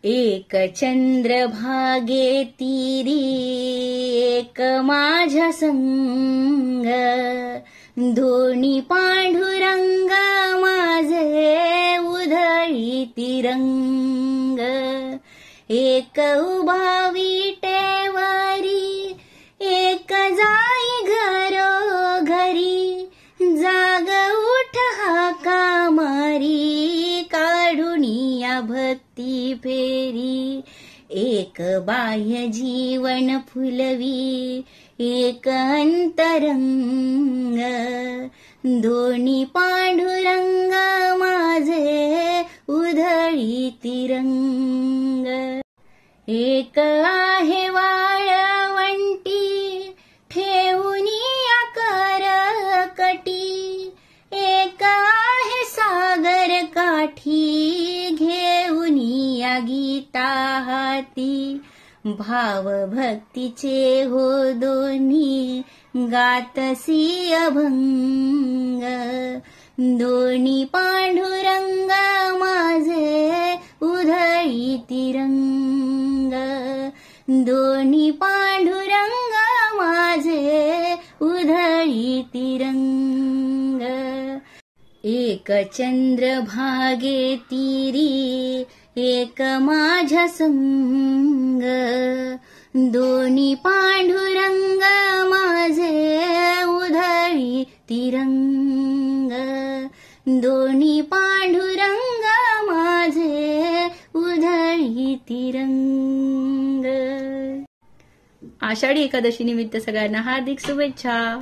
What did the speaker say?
एक चंद्रभागे तीरी एक माझ्या संग, दोन्ही पांडुरंग माझे उधळी तिरंग. एक उभा विटेवरी एक जाई घरोघरी, जाग उठ हाका मारी काढुनिया भक्ती फेरी. एक बाह्य जीवन फुलवी एक अंतरंग, दोन्ही पांडुरंग माझे उधळी तिरंग. एक आहे वाळवंटी ठेवूनी आकार कटी, एक आहे सागर काठी घेऊनी या गीता हाती. भाव भक्तीचे हो दोन्ही गातसी अभंग, दोन्ही पांडुरंग माझे उधळी तिरंग, दोन्ही पांडुरंग माझे उधळी तिरंग. एक चंद्रभागे तीरी एक माझ्या संग, दोन्ही पांडुरंग माझे उधळी तिरंग, दोन्ही पांडुरंग माझे उधळी तिरंग. आषाढी एकादशी निमित्त सगळ्यांना हार्दिक शुभेच्छा.